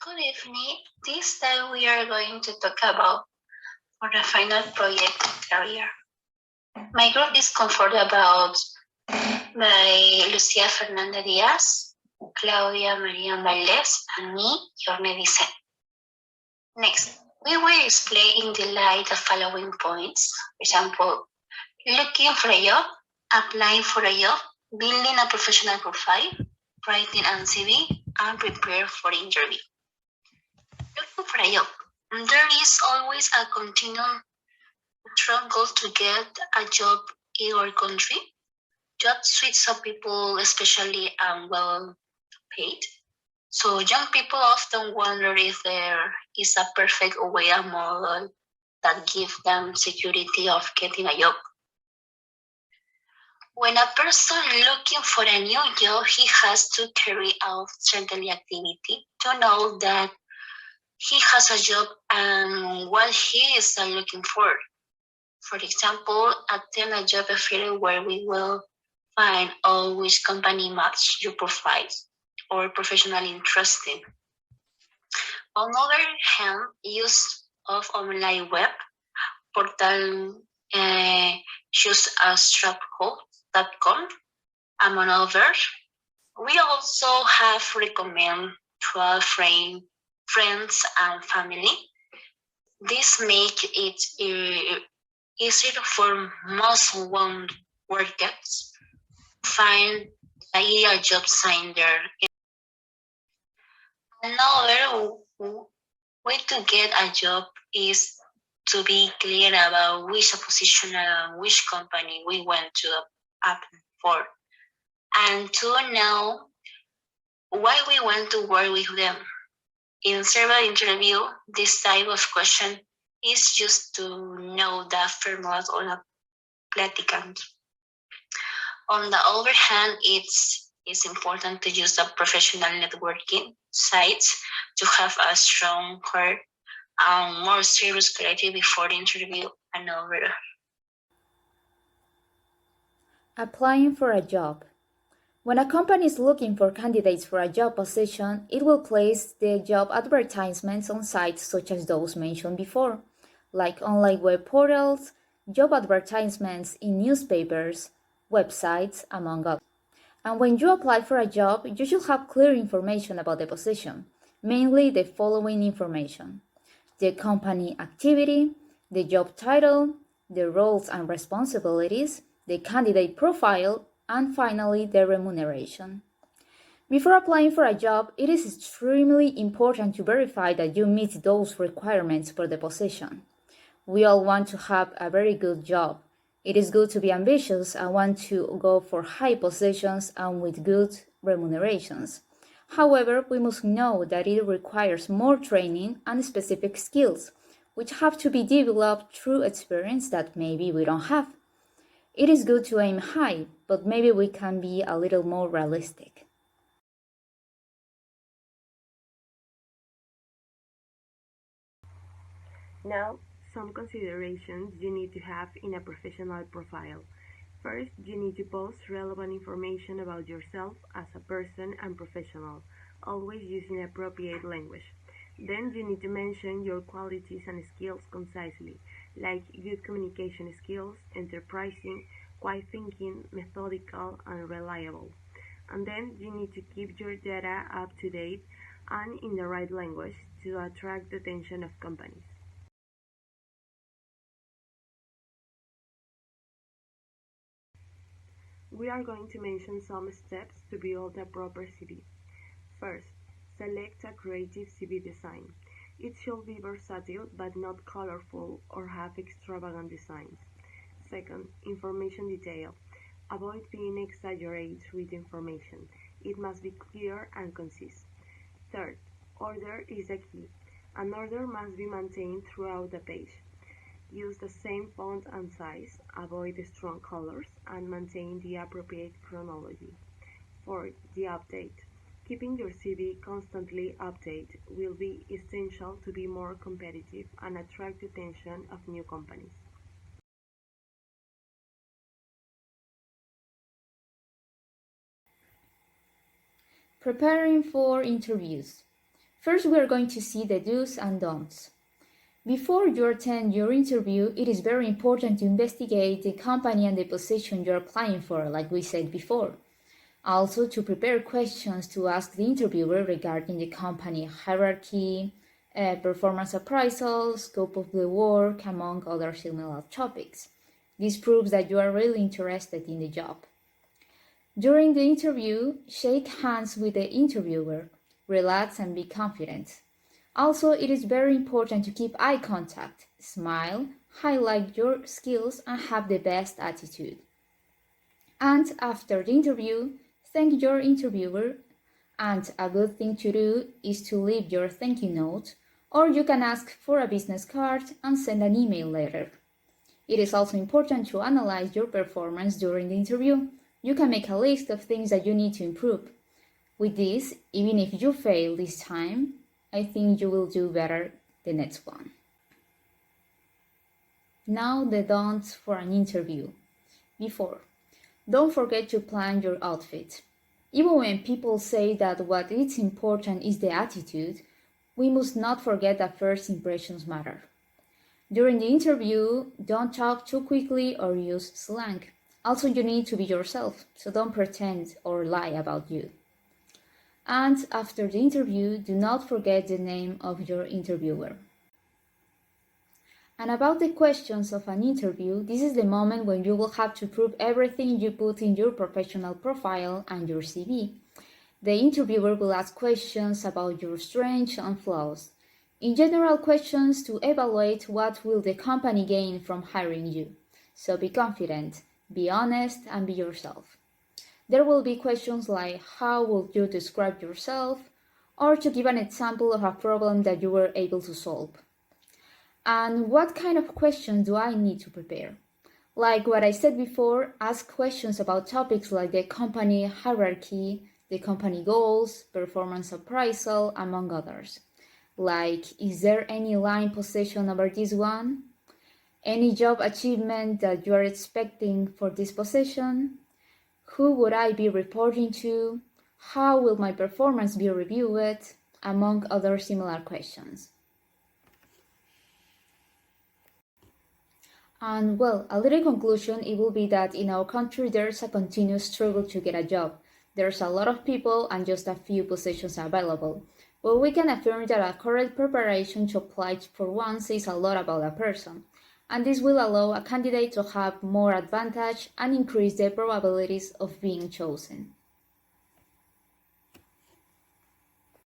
Good evening. This time we are going to talk about for the final project career. My group is comforted about by Lucia Fernanda Diaz, Claudia Maria Valdez, and me, Yorne Dicen. Next, we will explain in detail the following points. For example, looking for a job, applying for a job, building a professional profile, writing a CV, and prepare for interview. Looking for a job. There is always a continuum struggle to get a job in our country. Job suits some people, especially well paid. So young people often wonder if there is a perfect way a model that gives them security of getting a job. When a person looking for a new job, he has to carry out certain activity to know that he has a job and what he is looking for. For example, attend a job fair where we will find out which company match your profile or professional interest in. On the other hand, use of online web portal choose as straphook.com, among others. We also have recommend to our friends and family. This makes it easier for most workers find the ideal job sign there. Another way to get a job is to be clear about which position and which company we want to apply for, and to know why we want to work with them. In several interview, this type of question is used to know the formulas of the applicant. On the other hand, it's important to use the professional networking sites to have a stronger and more serious clarity before the interview and over. Applying for a job. When a company is looking for candidates for a job position, it will place the job advertisements on sites such as those mentioned before, like online web portals, job advertisements in newspapers, websites, among others. And when you apply for a job, you should have clear information about the position, mainly the following information: the company activity, the job title, the roles and responsibilities, the candidate profile, and finally the remuneration. Before applying for a job, it is extremely important to verify that you meet those requirements for the position. We all want to have a very good job. It is good to be ambitious and want to go for high positions and with good remunerations. However, we must know that it requires more training and specific skills, which have to be developed through experience that maybe we don't have. It is good to aim high, but maybe we can be a little more realistic. Now, some considerations you need to have in a professional profile. First, you need to post relevant information about yourself as a person and professional, always using appropriate language. Then you need to mention your qualities and skills concisely, like good communication skills, enterprising, quiet thinking, methodical, and reliable. And then you need to keep your data up to date and in the right language to attract the attention of companies. We are going to mention some steps to build a proper CV. First, select a creative CV design. It should be versatile but not colorful or have extravagant designs. Second, information detail. Avoid being exaggerated with information. It must be clear and concise. Third, order is a key. An order must be maintained throughout the page. Use the same font and size, avoid strong colors, and maintain the appropriate chronology. Fourth, the update. Keeping your CV constantly updated will be essential to be more competitive and attract the attention of new companies. Preparing for interviews. First, we are going to see the do's and don'ts. Before you attend your interview, it is very important to investigate the company and the position you're applying for, like we said before. Also, to prepare questions to ask the interviewer regarding the company hierarchy, performance appraisal, scope of the work, among other similar topics. This proves that you are really interested in the job. During the interview, shake hands with the interviewer, relax and be confident. Also, it is very important to keep eye contact, smile, highlight your skills, and have the best attitude. And after the interview, thank your interviewer. And a good thing to do is to leave your thank you note, or you can ask for a business card and send an email later. It is also important to analyze your performance during the interview. You can make a list of things that you need to improve. With this, even if you fail this time, I think you will do better the next one. Now the don'ts for an interview. Before, don't forget to plan your outfit. Even when people say that what is important is the attitude, we must not forget that first impressions matter. During the interview, don't talk too quickly or use slang. Also, you need to be yourself, so don't pretend or lie about you. And after the interview, do not forget the name of your interviewer. And about the questions of an interview, this is the moment when you will have to prove everything you put in your professional profile and your CV. The interviewer will ask questions about your strengths and flaws. In general, questions to evaluate what will the company gain from hiring you. So be confident, be honest, and be yourself. There will be questions like how would you describe yourself, or to give an example of a problem that you were able to solve. And what kind of questions do I need to prepare? Like what I said before, ask questions about topics like the company hierarchy, the company goals, performance appraisal, among others. Like, is there any line position over this one? Any job achievement that you are expecting for this position? Who would I be reporting to? How will my performance be reviewed? Among other similar questions. And well, a little conclusion, it will be that in our country there's a continuous struggle to get a job. There's a lot of people and just a few positions available. But we can affirm that a correct preparation to apply for one says a lot about a person. And this will allow a candidate to have more advantage and increase the probabilities of being chosen.